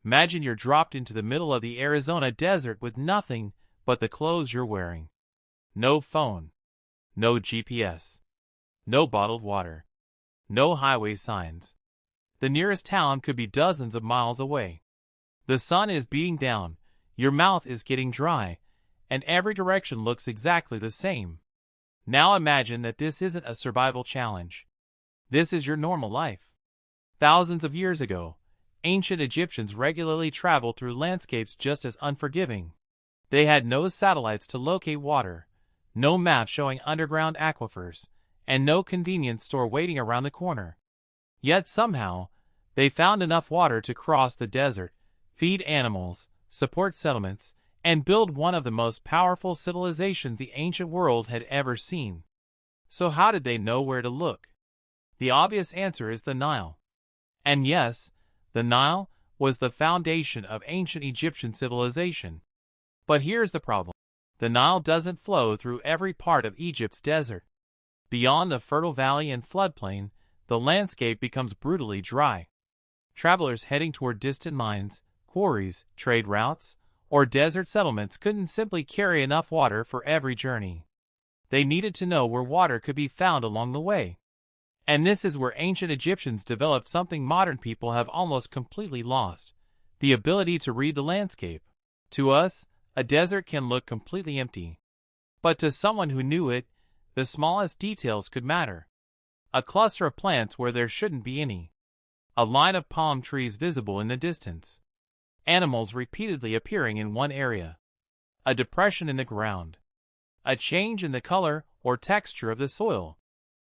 Imagine you're dropped into the middle of the Arizona desert with nothing but the clothes you're wearing. No phone. No GPS. No bottled water. No highway signs. The nearest town could be dozens of miles away. The sun is beating down, your mouth is getting dry, and every direction looks exactly the same. Now imagine that this isn't a survival challenge. This is your normal life. Thousands of years ago, ancient Egyptians regularly traveled through landscapes just as unforgiving. They had no satellites to locate water, no map showing underground aquifers, and no convenience store waiting around the corner. Yet somehow, they found enough water to cross the desert, feed animals, support settlements, and build one of the most powerful civilizations the ancient world had ever seen. So how did they know where to look? The obvious answer is the Nile. And yes, the Nile was the foundation of ancient Egyptian civilization. But here's the problem. The Nile doesn't flow through every part of Egypt's desert. Beyond the fertile valley and floodplain, the landscape becomes brutally dry. Travelers heading toward distant mines, quarries, trade routes, or desert settlements couldn't simply carry enough water for every journey. They needed to know where water could be found along the way. And this is where ancient Egyptians developed something modern people have almost completely lost: the ability to read the landscape. To us, a desert can look completely empty. But to someone who knew it, the smallest details could matter. A cluster of plants where there shouldn't be any. A line of palm trees visible in the distance. Animals repeatedly appearing in one area. A depression in the ground. A change in the color or texture of the soil.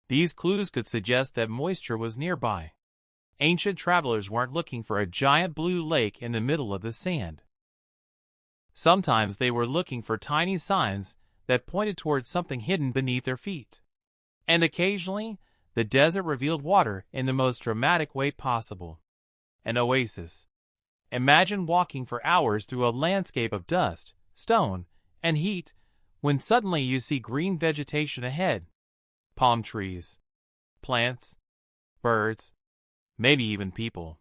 These clues could suggest that moisture was nearby. Ancient travelers weren't looking for a giant blue lake in the middle of the sand. Sometimes they were looking for tiny signs that pointed towards something hidden beneath their feet. And occasionally, the desert revealed water in the most dramatic way possible. An oasis. Imagine walking for hours through a landscape of dust, stone, and heat, when suddenly you see green vegetation ahead. Palm trees, plants, birds, maybe even people.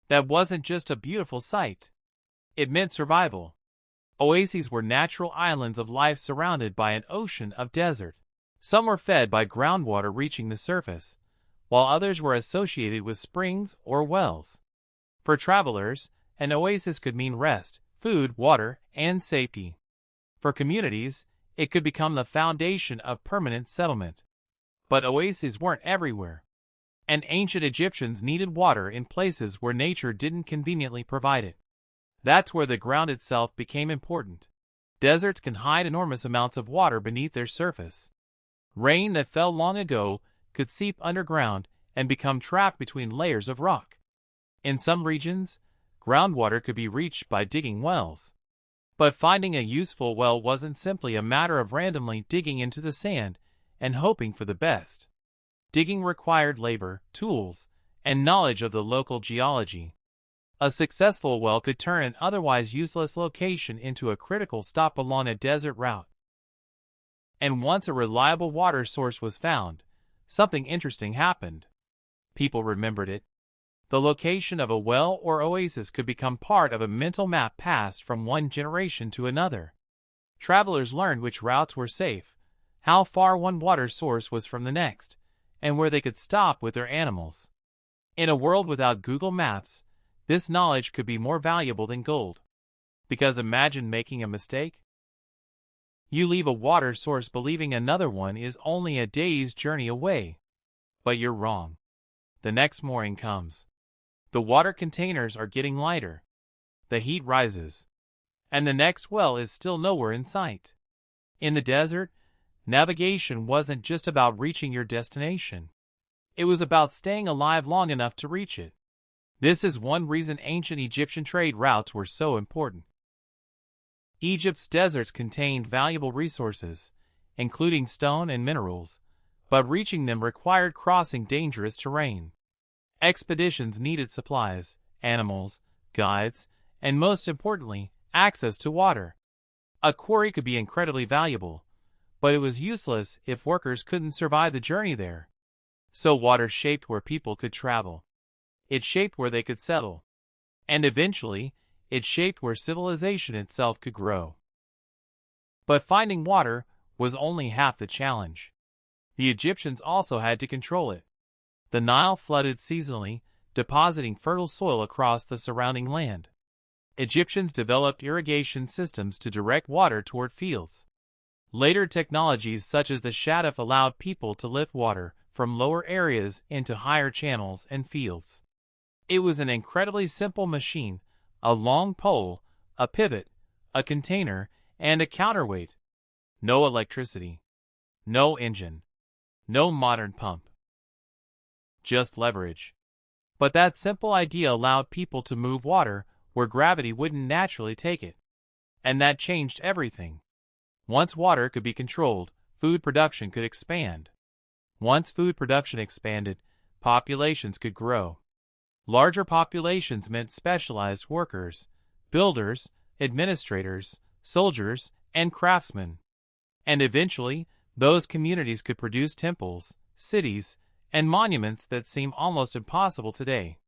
That wasn't just a beautiful sight. It meant survival. Oases were natural islands of life surrounded by an ocean of desert. Some were fed by groundwater reaching the surface, while others were associated with springs or wells. For travelers, an oasis could mean rest, food, water, and safety. For communities, it could become the foundation of permanent settlement. But oases weren't everywhere. And ancient Egyptians needed water in places where nature didn't conveniently provide it. That's where the ground itself became important. Deserts can hide enormous amounts of water beneath their surface. Rain that fell long ago could seep underground and become trapped between layers of rock. In some regions, groundwater could be reached by digging wells. But finding a useful well wasn't simply a matter of randomly digging into the sand and hoping for the best. Digging required labor, tools, and knowledge of the local geology. A successful well could turn an otherwise useless location into a critical stop along a desert route. And once a reliable water source was found, something interesting happened. People remembered it. The location of a well or oasis could become part of a mental map passed from one generation to another. Travelers learned which routes were safe, how far one water source was from the next, and where they could stop with their animals. In a world without Google Maps, this knowledge could be more valuable than gold. Because imagine making a mistake. You leave a water source believing another one is only a day's journey away. But you're wrong. The next morning comes. The water containers are getting lighter. The heat rises. And the next well is still nowhere in sight. In the desert, navigation wasn't just about reaching your destination. It was about staying alive long enough to reach it. This is one reason ancient Egyptian trade routes were so important. Egypt's deserts contained valuable resources, including stone and minerals, but reaching them required crossing dangerous terrain. Expeditions needed supplies, animals, guides, and most importantly, access to water. A quarry could be incredibly valuable, but it was useless if workers couldn't survive the journey there. So water shaped where people could travel. It shaped where they could settle. And eventually, it shaped where civilization itself could grow. But finding water was only half the challenge. The Egyptians also had to control it. The Nile flooded seasonally, depositing fertile soil across the surrounding land. Egyptians developed irrigation systems to direct water toward fields. Later technologies such as the shaduf allowed people to lift water from lower areas into higher channels and fields. It was an incredibly simple machine: a long pole, a pivot, a container, and a counterweight. No electricity. No engine. No modern pump. Just leverage. But that simple idea allowed people to move water where gravity wouldn't naturally take it. And that changed everything. Once water could be controlled, food production could expand. Once food production expanded, populations could grow. Larger populations meant specialized workers, builders, administrators, soldiers, and craftsmen. And eventually, those communities could produce temples, cities, and monuments that seem almost impossible today.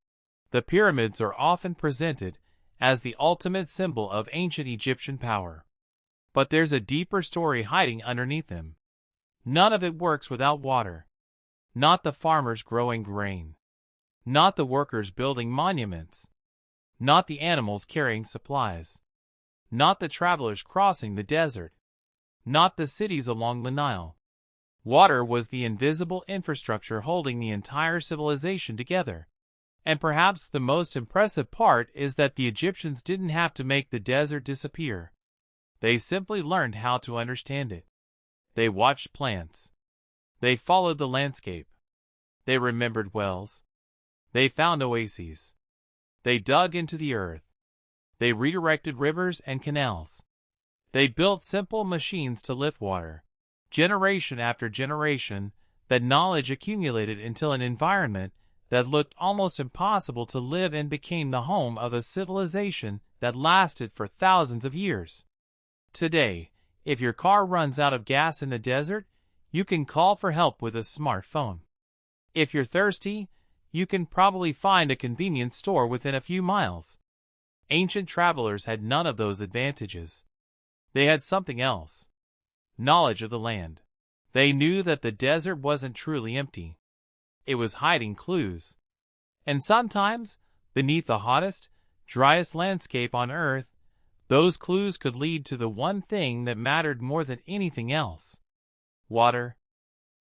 The pyramids are often presented as the ultimate symbol of ancient Egyptian power. But there's a deeper story hiding underneath them. None of it works without water. Not the farmers growing grain. Not the workers building monuments. Not the animals carrying supplies. Not the travelers crossing the desert. Not the cities along the Nile. Water was the invisible infrastructure holding the entire civilization together. And perhaps the most impressive part is that the Egyptians didn't have to make the desert disappear. They simply learned how to understand it. They watched plants. They followed the landscape. They remembered wells. They found oases. They dug into the earth. They redirected rivers and canals. They built simple machines to lift water. Generation after generation, that knowledge accumulated until an environment that looked almost impossible to live in became the home of a civilization that lasted for thousands of years. Today, if your car runs out of gas in the desert, you can call for help with a smartphone. If you're thirsty, you can probably find a convenience store within a few miles. Ancient travelers had none of those advantages. They had something else: knowledge of the land. They knew that the desert wasn't truly empty. It was hiding clues. And sometimes, beneath the hottest, driest landscape on Earth, those clues could lead to the one thing that mattered more than anything else: water.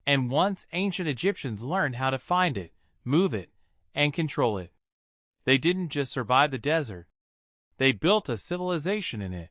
And once ancient Egyptians learned how to find it, move it, and control it, they didn't just survive the desert. They built a civilization in it.